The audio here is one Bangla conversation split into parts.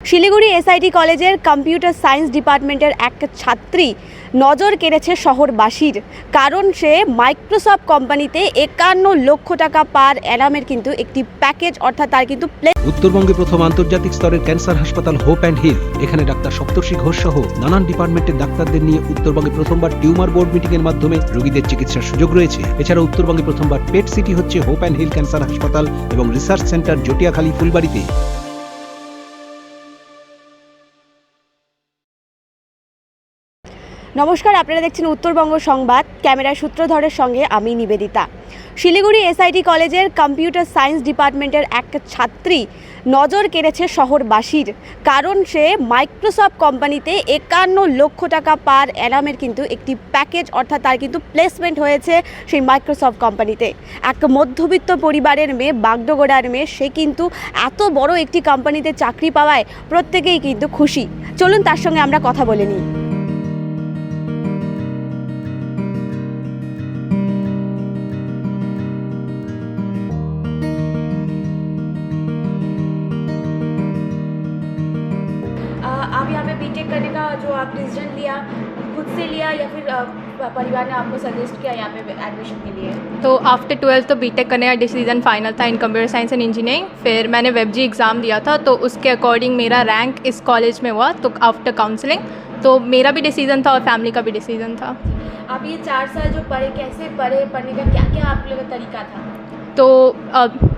শিলিগুড়ি এসআইটি কলেজের কম্পিউটার সায়েন্স ডিপার্টমেন্টের এক ছাত্রী নজর কেড়েছে শহরবাসীর, কারণ সে মাইক্রোসফট কোম্পানিতে 51 লক্ষ টাকা পার অ্যানামের কিন্তু একটি প্যাকেজ, অর্থাৎ তার কিন্তু উত্তরবঙ্গে প্রথম আন্তর্জাতিক স্তরের ক্যান্সার হাসপাতাল হোপ অ্যান্ড হিল। এখানে ডাক্তার সপ্তর্ষি ঘোষ সহ নানান ডিপার্টমেন্টের ডাক্তারদের নিয়ে উত্তরবঙ্গে প্রথমবার টিউমার বোর্ড মিটিং এর মাধ্যমে রোগীদের চিকিৎসার সুযোগ রয়েছে। এছাড়া উত্তরবঙ্গে প্রথমবার পেট সিটি হচ্ছে হোপ অ্যান্ড হিল ক্যান্সার হাসপাতাল এবং রিসার্চ সেন্টার জটিয়াখালী ফুলবাড়িতে। নমস্কার, আপনারা দেখছেন উত্তরবঙ্গ সংবাদ। ক্যামেরার সূত্রধরের সঙ্গে আমি নিবেদিতা। শিলিগুড়ি এসআইটি কলেজের কম্পিউটার সায়েন্স ডিপার্টমেন্টের এক ছাত্রী নজর কেড়েছে শহরবাসীর, কারণ সে মাইক্রোসফট কোম্পানিতে 51 লক্ষ টাকা পার অ্যানামের কিন্তু একটি প্যাকেজ, অর্থাৎ তার কিন্তু প্লেসমেন্ট হয়েছে সেই মাইক্রোসফট কোম্পানিতে। এক মধ্যবিত্ত পরিবারের মেয়ে, বাগডোগরার মেয়ে, সে কিন্তু এত বড় একটি কোম্পানিতে চাকরি পাওয়ায় প্রত্যেকেই কিন্তু খুশি। চলুন তার সঙ্গে আমরা কথা বলে নিই। आप यहाँ पे बीटेक करने का जो आप डिसीजन लिया, खुद से लिया या फिर परिवार ने आपको सजेस्ट किया यहाँ पे एडमिशन के लिए? तो आफ्टर 12th तो बीटेक करने का डिसीजन फाइनल था इन कंप्यूटर साइंस एंड इंजीनियरिंग। फिर मैंने वेबजी एग्ज़ाम दिया था, तो उसके अकॉर्डिंग मेरा रैंक इस कॉलेज में हुआ। तो आफ्टर काउंसलिंग तो मेरा भी डिसीजन था और फैमिली का भी डिसीजन था। आप ये 4 साल जो पढ़े, कैसे पढ़े, पढ़ने का क्या क्या आप लोगों का तरीका था? तो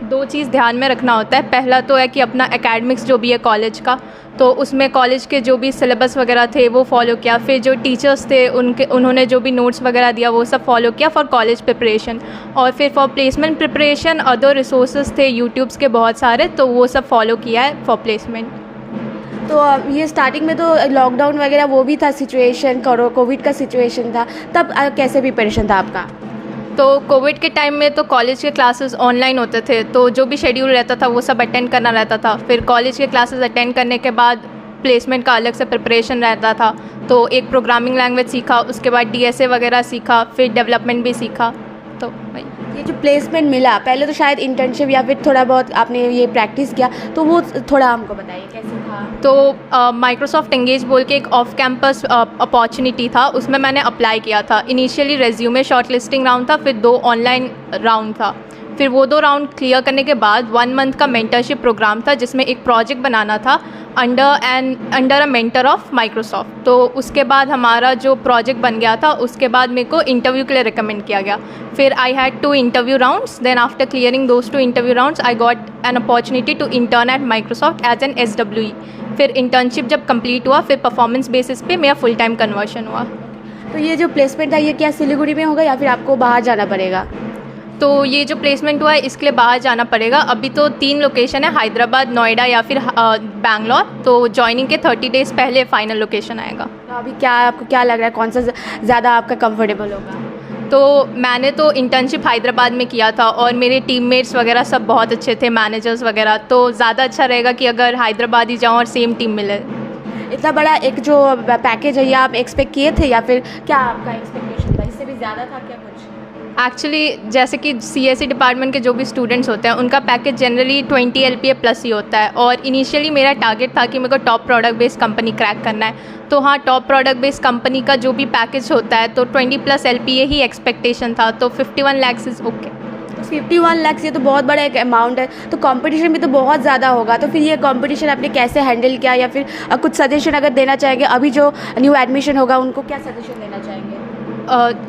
दो चीज़ ध्यान में रखना होता है। पहला तो है कि अपना एकेडमिक्स जो भी है कॉलेज का, तो उसमें कॉलेज के जो भी सिलेबस वगैरह थे वो फॉलो किया। फिर जो टीचर्स थे उन्होंने जो भी नोट्स वगैरह दिया वो सब फॉलो किया फॉर कॉलेज प्रिपरेशन। और फिर for placement preparation other resources थे यूट्यूब्स के बहुत सारे, तो वो सब फॉलो किया है फॉर प्लेसमेंट। तो ये स्टार्टिंग में तो लॉकडाउन वगैरह वो भी था सिचुएशन, कोविड का सिचुएशन था, तब कैसे प्रिपरेशन था आपका? तो कोविड के टाइम में तो कॉलेज के क्लासेस ऑनलाइन होते थे, तो जो भी शेड्यूल रहता था वो सब अटेंड करना रहता था। फिर कॉलेज के क्लासेस अटेंड करने के बाद प्लेसमेंट का अलग से प्रिपरेशन रहता था। तो एक प्रोग्रामिंग लैंग्वेज सीखा, उसके बाद डीएसए वगैरह सीखा, फिर डेवलपमेंट भी सीखा। तो वही ये जो प्लेसमेंट मिला, पहले तो शायद इंटर्नशिप या फिर थोड़ा बहुत आपने ये प्रैक्टिस किया, तो वो थोड़ा हमको बताइए कैसे था? तो माइक्रोसॉफ्ट एंगेज बोल के एक ऑफ कैंपस अपॉर्चुनिटी था, उसमें मैंने अप्लाई किया था। इनिशियली रेज्यूमे शॉर्टलिस्टिंग राउंड था, फिर 2 ऑनलाइन राउंड था। फिर वो 2 राउंड क्लियर करने के बाद 1 मंथ का मेंटरशिप प्रोग्राम था, जिसमें एक प्रोजेक्ट बनाना था under a mentor of Microsoft. तो उसके बाद हमारा जो प्रोजेक्ट बन गया था, उसके बाद मेरे को इंटरव्यू के लिए रिकमेंड किया गया। फिर I had 2 interview rounds, then after clearing those 2 interview rounds I got an opportunity to intern at Microsoft as an SWE। फिर इंटर्नशिप जब कंप्लीट हुआ, फिर परफॉर्मेंस बेसिस पे मेरा फुल टाइम कन्वर्शन हुआ। तो ये जो प्लेसमेंट था ये क्या सिलीगुड़ी में होगा या फिर आपको बाहर जाना पड़ेगा? तो ये जो प्लेसमेंट हुआ है इसके लिए बाहर जाना पड़ेगा। अभी तो 3 लोकेशन है, हैदराबाद, नोएडा या फिर बैंगलोर। तो ज्वाइनिंग के 30 डेज़ पहले फाइनल लोकेशन आएगा। तो अभी क्या आपको क्या लग रहा है, कौन सा ज़्यादा आपका कंफर्टेबल होगा? तो मैंने तो इंटर्नशिप हैदराबाद में किया था और मेरे टीममेट्स वगैरह सब बहुत अच्छे थे, मैनेजर्स वगैरह। तो ज़्यादा अच्छा रहेगा कि अगर हैदराबाद ही जाऊँ और सेम टीम मिले। इतना बड़ा एक जो पैकेज है ये आप एक्सपेक्ट किए थे या फिर क्या आपका एक्सपेक्टेशन था, इससे भी ज़्यादा था क्या कुछ? एक्चुअली जैसे कि CSE डिपार्टमेंट के जो भी स्टूडेंट्स होते हैं उनका पैकेज जनरली 20 LPA प्लस ही होता है। और इनिशियली मेरा टारगेट था कि मेरे को top product based company crack करना है। तो हाँ, टॉप प्रोडक्ट बेस्ड कंपनी का जो भी पैकेज होता है तो 20+ LPA ही एक्सपेक्टेशन था। तो 51 lakhs इज़ ओके। 51 लाख ये तो बहुत बड़ा एक अमाउंट है, तो कंपटीशन भी तो बहुत ज़्यादा होगा। तो फिर ये कंपटीशन आपने कैसे हैंडल किया, या फिर कुछ सजेशन अगर देना चाहेंगे अभी जो न्यू एडमिशन होगा उनको क्या सजेशन देना चाहेंगे?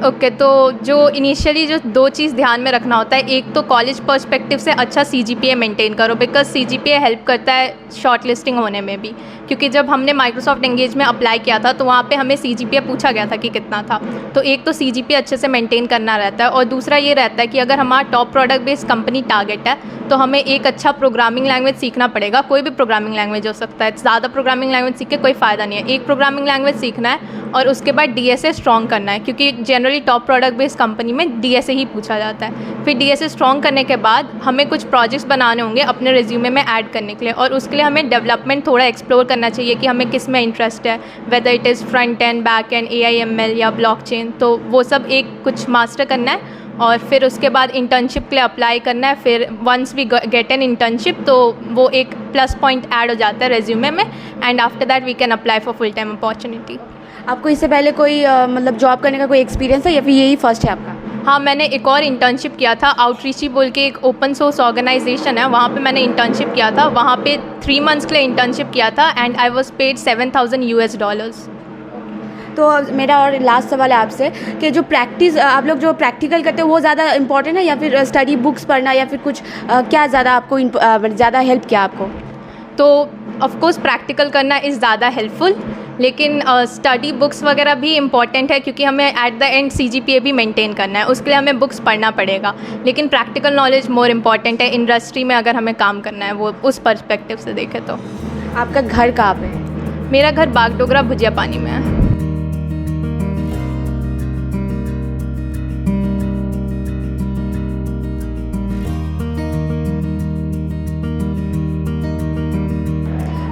ओके, तो जो इनिशियली जो 2 चीज़ ध्यान में रखना होता है, एक तो कॉलेज पर्सपेक्टिव से अच्छा CGPA मेंटेन करो, बिकॉज CGPA हेल्प करता है शॉर्ट लिस्टिंग होने में भी। क्योंकि जब हमने माइक्रोसॉफ्ट एंगेज में अप्लाई किया था तो वहाँ पे हमें CGPA पूछा गया था कि कितना था। तो एक तो CGPA अच्छे से मेंटेन करना रहता है, और दूसरा ये रहता है कि अगर हमारा top product based company target है तो हमें एक अच्छा प्रोग्रामिंग लैंग्वेज सीखना पड़ेगा। कोई भी प्रोग्रामिंग लैंग्वेज हो सकता है, ज़्यादा प्रोग्रामिंग लैंग्वेज सीख के कोई फ़ायदा नहीं है। एक प्रोग्रामिंग लैंग्वेज सीखना है और उसके बाद DSA स्ट्रॉन्ग करना है, क्योंकि generally top product based company में DSA ही पूछा जाता है। फिर DSA स्ट्रॉन्ग करने के बाद हमें कुछ प्रोजेक्ट्स बनाने होंगे अपने रिज्यूमे में ऐड करने के लिए, और उसके लिए हमें डेवलपमेंट थोड़ा एक्सप्लोर करना चाहिए कि हमें किस में इंटरेस्ट है, whether it is front end, back and, AI ML या ब्लॉकचेन। तो वो सब एक कुछ मास्टर करना है और फिर उसके बाद इंटर्नशिप के लिए अप्लाई करना है। फिर once we get an internship तो वो एक प्लस पॉइंट ऐड हो जाता है रेज्यूमे में, and after that we can apply for full time opportunity. आपको इससे पहले कोई मतलब जॉब करने का कोई एक्सपीरियंस है या फिर यही फर्स्ट है आपका? हाँ, मैंने एक और इंटर्नशिप किया था। आउटरीची बोल के एक ओपन सोर्स ऑर्गेनाइजेशन है, वहाँ पे मैंने इंटर्नशिप किया था। वहाँ पे 3 मंथ्स के लिए इंटर्नशिप किया था एंड आई वॉज पेड $7,000। तो मेरा और लास्ट सवाल है आपसे कि जो प्रैक्टिस आप लोग जो प्रैक्टिकल करते हो वो ज़्यादा इंपॉर्टेंट है या फिर स्टडी बुक्स पढ़ना, या फिर कुछ क्या ज़्यादा आपको ज़्यादा हेल्प किया आपको? तो ऑफ कोर्स प्रैक्टिकल करना इज़ ज़्यादा हेल्पफुल, लेकिन स्टडी बुक्स वगैरह भी इम्पॉर्टेंट है क्योंकि हमें एट द एंड CGPA भी मेंटेन करना है, उसके लिए हमें बुक्स पढ़ना पड़ेगा। लेकिन प्रैक्टिकल नॉलेज मोर इम्पॉर्टेंट है इंडस्ट्री में अगर हमें काम करना है, वो उस पर्सपेक्टिव से देखें तो। आपका घर कहाँ पे है? मेरा घर बागडोगरा भुजिया पानी में है।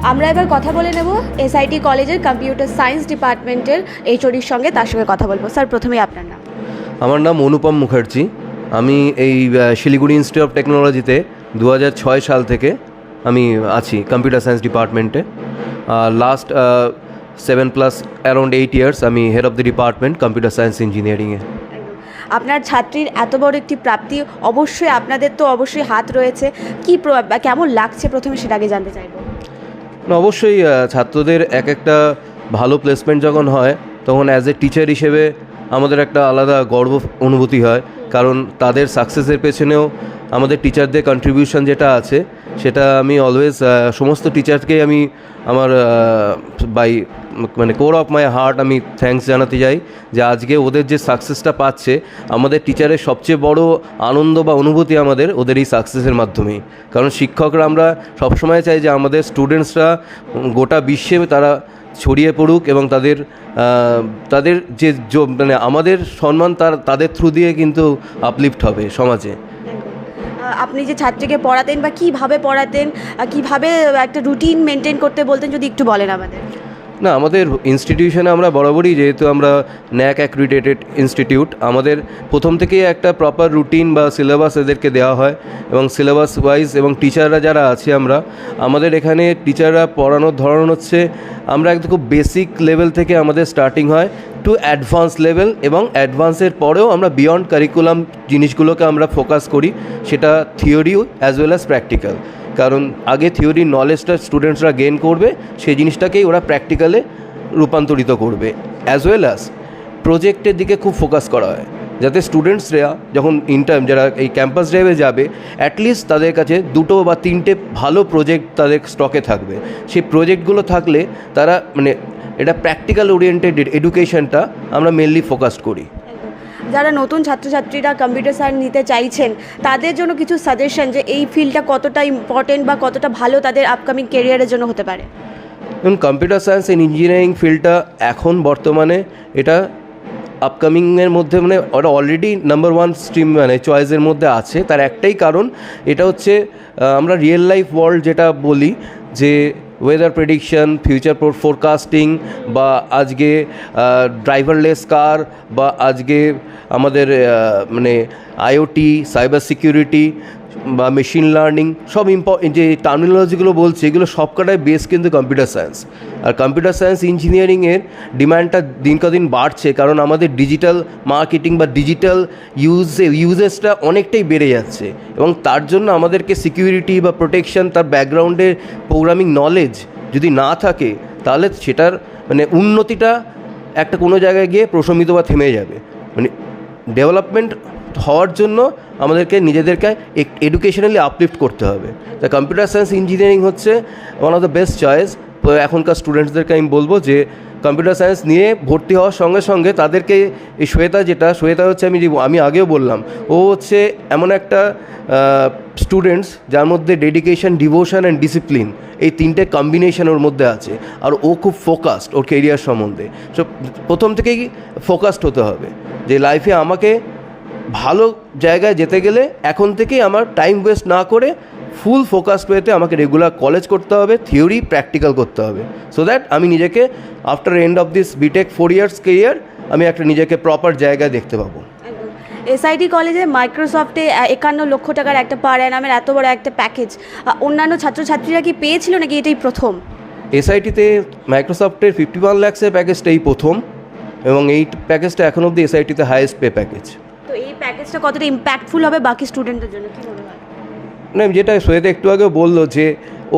আমরা এবার কথা বলে নেব SIT কলেজের কম্পিউটার সায়েন্স ডিপার্টমেন্টের HODর সঙ্গে, তার সঙ্গে কথা বলবো। স্যার, প্রথমেই আপনার নাম। আমার নাম অনুপম মুখার্জি। আমি এই শিলিগুড়ি ইনস্টিটিউট অফ টেকনোলজিতে 2006 সাল থেকে আমি আছি কম্পিউটার সায়েন্স ডিপার্টমেন্টে। লাস্ট 7+ অ্যারাউন্ড 8 ইয়ার্স আমি head of the department computer science ইঞ্জিনিয়ারিংয়ে। আপনার ছাত্রীর এত বড় একটি প্রাপ্তি, অবশ্যই আপনাদের তো অবশ্যই হাত রয়েছে। কি কেমন লাগছে প্রথমে সেটা আগে জানতে চাইবো। অবশ্যই ছাত্রদের একটা ভালো প্লেসমেন্ট যখন হয় তখন অ্যাজ এ টিচার হিসেবে আমাদের একটা আলাদা গর্ব অনুভূতি হয়, কারণ তাদের সাকসেসের পেছনেও আমাদের টিচারদের কন্ট্রিবিউশন যেটা আছে সেটা আমি অলওয়েজ সমস্ত টিচারকেই আমি আমার কোর অফ মাই হার্ট আমি থ্যাঙ্কস জানাতে চাই যে আজকে ওদের যে সাকসেসটা পাচ্ছে, আমাদের টিচারের সবচেয়ে বড় আনন্দ বা অনুভূতি আমাদের ওদের এই সাকসেসের মাধ্যমেই। কারণ শিক্ষকরা আমরা সবসময় চাই যে আমাদের স্টুডেন্টসরা গোটা বিশ্বে তারা ছড়িয়ে পড়ুক এবং তাদের যে আমাদের সম্মান তাদের থ্রু দিয়ে কিন্তু আপলিফ্ট হবে সমাজে। আপনি যে ছাত্রীকে পড়াতেন বা কীভাবে পড়াতেন, কীভাবে একটা রুটিন মেনটেন করতে বলতেন, যদি একটু বলেন আমাদের। না, আমাদের ইনস্টিটিউশনে আমরা বরাবরই, যেহেতু আমরা NAAC অ্যাক্রিডিটেড ইনস্টিটিউট, আমাদের প্রথম থেকেই একটা প্রপার রুটিন বা সিলেবাস এদেরকে দেওয়া হয় এবং সিলেবাস ওয়াইজ এবং টিচাররা যারা আছি আমাদের এখানে টিচাররা পড়ানোর ধরন হচ্ছে আমরা একদম খুব বেসিক লেভেল থেকে আমাদের স্টার্টিং হয় টু অ্যাডভান্স লেভেল, এবং অ্যাডভান্সের পরেও আমরা বিয়ন্ড কারিকুলাম জিনিসগুলোকে আমরা ফোকাস করি, সেটা theory as well as practical. কারণ আগে থিওরির নলেজটা স্টুডেন্টসরা গেইন করবে, সেই জিনিসটাকেই ওরা প্র্যাকটিক্যালে রূপান্তরিত করবে। অ্যাজ ওয়েল অ্যাজ প্রজেক্টের দিকে খুব ফোকাস করা হয়, যাতে স্টুডেন্টসরা যখন যারা এই ক্যাম্পাস ড্রাইভে যাবে অ্যাটলিস্ট তাদের কাছে 2 বা 3টে ভালো প্রজেক্ট তাদের স্টকে থাকবে। সেই প্রজেক্টগুলো থাকলে তারা এটা প্র্যাকটিক্যাল ওরিয়েন্টেড এডুকেশনটা আমরা মেনলি ফোকাস করি। যারা নতুন ছাত্রছাত্রীরা কম্পিউটার সায়েন্স নিতে চাইছেন তাদের জন্য কিছু সাজেশন যে এই ফিল্ডটা কতটা ইম্পর্টেন্ট বা কতটা ভালো তাদের আপকামিং ক্যারিয়ারের জন্য হতে পারে। এবং কম্পিউটার সায়েন্স অ্যান্ড ইঞ্জিনিয়ারিং ফিল্ডটা এখন বর্তমানে এটা আপকামিংয়ের মধ্যে ওটা অলরেডি নাম্বার 1 স্ট্রিম চয়েসের মধ্যে আছে। তার একটাই কারণ, এটা হচ্ছে আমরা রিয়েল লাইফ ওয়ার্ল্ড যেটা বলি, যে ওয়েদার প্রেডিকশন, ফিউচার ফোরকাস্টিং, বা আজকে ড্রাইভারলেস কার, বা আজকে আমাদের IoT, সাইবার সিকিউরিটি বা মেশিন লার্নিং, সব যে টার্মিনোলজিগুলো বলছে এগুলো সবকটাই বেস কিন্তু কম্পিউটার সায়েন্স। আর কম্পিউটার সায়েন্স ইঞ্জিনিয়ারিংয়ের ডিমান্ডটা দিন বাড়ছে, কারণ আমাদের ডিজিটাল মার্কেটিং বা ডিজিটাল ইউজেসটা অনেকটাই বেড়ে যাচ্ছে, এবং তার জন্য আমাদেরকে সিকিউরিটি বা প্রোটেকশন, তার ব্যাকগ্রাউন্ডের প্রোগ্রামিং নলেজ যদি না থাকে তাহলে সেটার উন্নতিটা একটা কোনো জায়গায় গিয়ে প্রশমিত বা থেমে যাবে। ডেভেলপমেন্ট হওয়ার জন্য আমাদেরকে নিজেদেরকে এডুকেশনালি আপলিফ্ট করতে হবে। তা কম্পিউটার সায়েন্স ইঞ্জিনিয়ারিং হচ্ছে one of the best choice. এখনকার স্টুডেন্টসদেরকে আমি বলবো যে কম্পিউটার সায়েন্স নিয়ে ভর্তি হওয়ার সঙ্গে সঙ্গে তাদেরকে এই শ্বেতা হচ্ছে আমি আগেও বললাম, ও হচ্ছে এমন একটা স্টুডেন্টস যার মধ্যে ডেডিকেশন, ডিভোশন অ্যান্ড ডিসিপ্লিন, এই 3টে কম্বিনেশন ওর মধ্যে আছে। আর ও খুব ফোকাসড ওর কেরিয়ার সম্বন্ধে। সো প্রথম থেকেই ফোকাসড হতে হবে যে লাইফে আমাকে ভালো জায়গায় যেতে গেলে এখন থেকেই আমার টাইম ওয়েস্ট না করে ফুল ফোকাসড ওয়েতে আমাকে রেগুলার কলেজ করতে হবে, থিওরি প্র্যাকটিক্যাল করতে হবে, সো দ্যাট আমি নিজেকে after end of this BTech 4 years career আমি একটা নিজেকে প্রপার জায়গায় দেখতে পাবো। এসআইটি কলেজে মাইক্রোসফটে 51 লক্ষ টাকার একটা পার অ্যানামের এত বড় একটা প্যাকেজ অন্যান্য ছাত্রছাত্রীরা কি পেয়েছিল নাকি এটাই প্রথম? এসআইটিতে মাইক্রোসফটের 51 লাখসের প্যাকেজটা এই প্রথম, এবং এই প্যাকেজটা এখন অবধি এসআইটিতে হাইয়েস্ট পে প্যাকেজ। তো এই প্যাকেজটা কতটা ইম্প্যাক্টফুল হবে বাকি স্টুডেন্টদের জন্য, কি মনে হয়? না, যেটা শ্বেতা একটু আগে বললো যে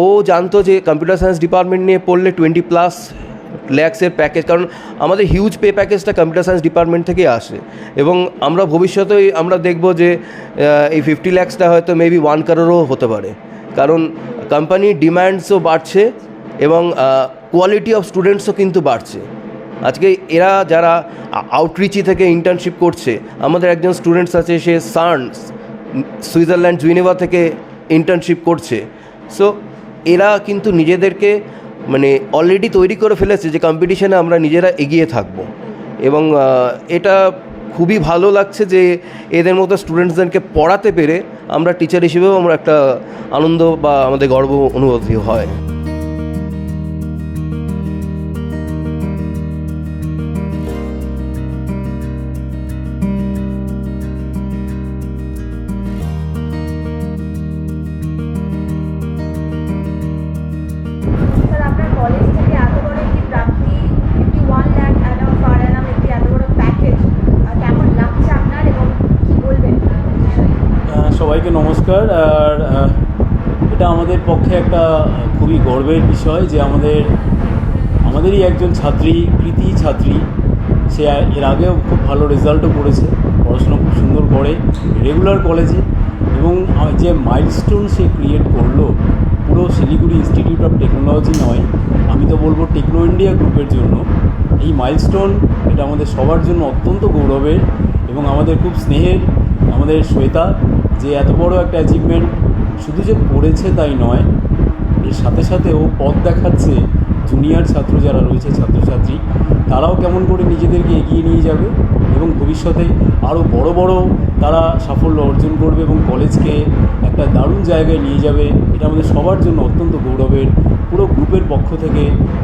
ও জানতো যে কম্পিউটার সায়েন্স ডিপার্টমেন্ট নিয়ে পড়লে 20+ ল্যাক্সের প্যাকেজ, কারণ আমাদের হিউজ পে প্যাকেজটা কম্পিউটার সায়েন্স ডিপার্টমেন্ট থেকে আসে, এবং আমরা ভবিষ্যতে আমরা দেখব যে এই 50 লাখসটা হয়তো মেবি 1 crore হতে পারে, কারণ কোম্পানির ডিম্যান্ডসও বাড়ছে এবং কোয়ালিটি অফ স্টুডেন্টসও কিন্তু বাড়ছে। আজকে এরা যারা আউটরিচি থেকে ইন্টার্নশিপ করছে, আমাদের একজন স্টুডেন্টস আছে, সে সার্নস সুইজারল্যান্ড জুনেভা থেকে ইন্টার্নশিপ করছে। সো এরা কিন্তু নিজেদেরকে মানে অলরেডি তৈরি করে ফেলেছে যে কম্পিটিশনে আমরা নিজেরা এগিয়ে থাকব, এবং এটা খুবই ভালো লাগছে যে এদের মতো স্টুডেন্টসদেরকে পড়াতে পেরে আমরা টিচার হিসেবেও আমরা একটা আনন্দ বা আমাদের গর্ব অনুভূতি হয়। স্যার, আপনার কলেজ থেকে এত বড় একটি প্রাপ্তি, 51 লাখ অ্যানাম পার অ্যানাম একটি এত বড় প্যাকেজ, কেমন লাগছে আপনার এবং কি বলবেন? সবাইকে নমস্কার। আর এটা আমাদের পক্ষে একটা খুবই গর্বের বিষয় যে আমাদেরই একজন ছাত্রী, কৃতি ছাত্রী, সে এর আগেও খুব ভালো রেজাল্টও করেছে, পড়াশোনা খুব সুন্দর করে রেগুলার কলেজে, এবং যে মাইলস্টোন সে ক্রিয়েট করলো পুরো শিলিগুড়ি ইনস্টিটিউট অফ টেকনোলজি নয়, আমি তো বলবো টেকনো ইন্ডিয়া গ্রুপের জন্য এই মাইলস্টোন, এটা আমাদের সবার জন্য অত্যন্ত গৌরবের এবং আমাদের খুব স্নেহের। আমাদের শ্বেতা যে এত বড় একটা অ্যাচিভমেন্ট শুধু যে করেছে তাই নয়, এর সাথে সাথে ও পথ দেখাচ্ছে জুনিয়র ছাত্র যারা রয়েছে, ছাত্রছাত্রী, তারাও কেমন করে নিজেদেরকে এগিয়ে নিয়ে যাবে এবং ভবিষ্যতে আরও বড় বড় তারা সাফল্য অর্জন করবে এবং কলেজকে একটা দারুণ জায়গায় নিয়ে যাবে। এটা আমাদের সবার জন্য অত্যন্ত গৌরবের। পুরো গ্রুপের পক্ষ থেকে,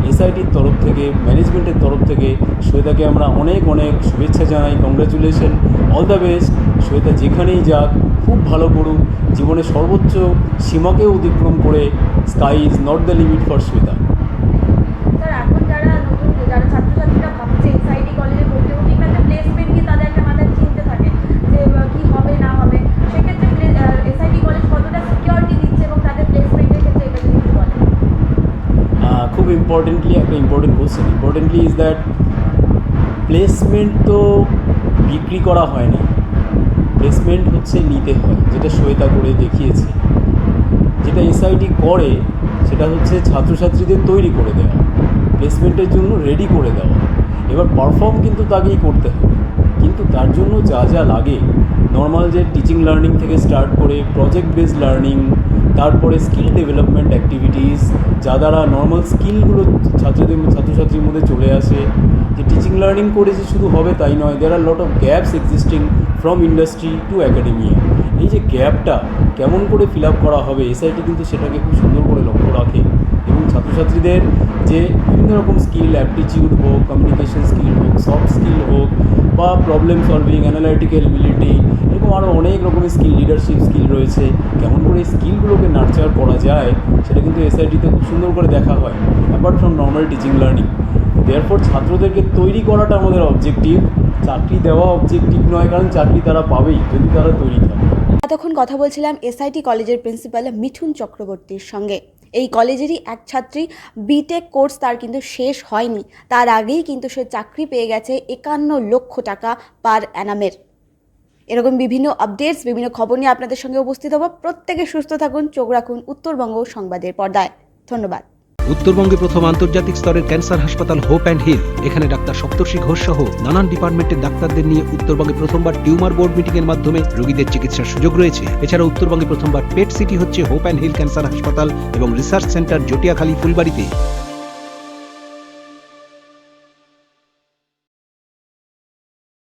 এসআইটির তরফ থেকে, ম্যানেজমেন্টের তরফ থেকে শ্বেতাকে আমরা অনেক অনেক শুভেচ্ছা জানাই। Congratulation, all the best. Shweta যেখানেই যাক খুব ভালো করুক, জীবনে সর্বোচ্চ সীমাকেও অতিক্রম করে। Sky is not the limit for Shweta. Sir, এখন যারা ছাত্রছাত্রীরা ভাবছে এসআইটি কলেজে ভর্তি হতে, একটা প্লেসমেন্ট কি তাদের একটা মাথায় চিন্তা থাকে যে কি হবে না হবে, সেক্ষেত্রে এসআইটি কলেজ কতটা সিকিউরিটি দিচ্ছে এবং তাদের প্লেসমেন্টের ক্ষেত্রে এটা যদি একটু বলেন। খুব ইম্পর্টেন্টলি একটা important question. Importantly is that placement তো বিক্রি করা হয় না, প্লেসমেন্ট হচ্ছে নিতে হয়, যেটা শ্বেতা করে দেখিয়েছে। যেটা এসআইটি করে সেটা হচ্ছে ছাত্রছাত্রীদের তৈরি করে দেওয়া, প্লেসমেন্টের জন্য রেডি করে দেওয়া। এবার পারফর্ম কিন্তু তাকেই করতে হবে, কিন্তু তার জন্য যা যা লাগে, নর্মাল যে টিচিং লার্নিং থেকে স্টার্ট করে প্রজেক্ট বেসড লার্নিং, তারপরে স্কিল ডেভেলপমেন্ট অ্যাক্টিভিটিস, যা দ্বারা নর্মাল স্কিলগুলো ছাত্রছাত্রীর মধ্যে চলে আসে। যে টিচিং লার্নিং করে যে শুধু হবে তাই নয়, there are lot of gaps existing from industry to academia. এই যে গ্যাপটা কেমন করে ফিল আপ করা হবে, এসআইটি কিন্তু সেটাকে খুব সুন্দর করে লক্ষ্য রাখে এবং ছাত্রছাত্রীদের যে বিভিন্ন রকম স্কিল, অ্যাপটিটিউড হোক, কমিউনিকেশন স্কিল হোক, সফট স্কিল হোক, বা প্রবলেম সলভিং, অ্যানালাইটিক্যাল এবিলিটি, এরকম আরও অনেক রকমের স্কিল, লিডারশিপ স্কিল রয়েছে, কেমন করে এই স্কিলগুলোকে নার্চার করা যায় সেটা কিন্তু এসআইটিতে খুব সুন্দর করে দেখা হয়, apart from normal teaching learning. Therefore ছাত্রদেরকে তৈরি করাটা আমাদের অবজেক্টিভ, চাকরি দেওয়া অবজেক্টিভ নয়, কারণ চাকরি তারা পাবেই যদি তারা তৈরি থাকে। এতক্ষণ কথা বলছিলাম এসআইটি কলেজের প্রিন্সিপাল মিঠুন চক্রবর্তীর সঙ্গে। এই কলেজেরই এক ছাত্রী, বিটেক কোর্স তার কিন্তু শেষ হয়নি, তার আগেই কিন্তু সে চাকরি পেয়ে গেছে 51 লক্ষ টাকা পার অ্যানামের। এরকম বিভিন্ন আপডেটস, বিভিন্ন খবর নিয়ে আপনাদের সঙ্গে উপস্থিত হব। প্রত্যেকে সুস্থ থাকুন, চোখ রাখুন উত্তরবঙ্গ সংবাদের পর্দায়। ধন্যবাদ। উত্তরবঙ্গে প্রথম আন্তর্জাতিক স্তরের ক্যান্সার হাসপাতাল হোপ অ্যান্ড হিল, এখানে ডাক্তার সপ্তর্ষি ঘোষ সহ নানান ডিপার্টমেন্টের ডাক্তারদের নিয়ে উত্তরবঙ্গে প্রথমবার টিউমার বোর্ড মিটিং এর মাধ্যমে রোগীদের চিকিৎসার সুযোগ রয়েছে। এছাড়া উত্তরবঙ্গে প্রথমবার পেট সিটি হচ্ছে হোপ অ্যান্ড হিল ক্যান্সার হাসপাতাল এবং রিসার্চ সেন্টার জটিয়াখালী ফুলবাড়িতে।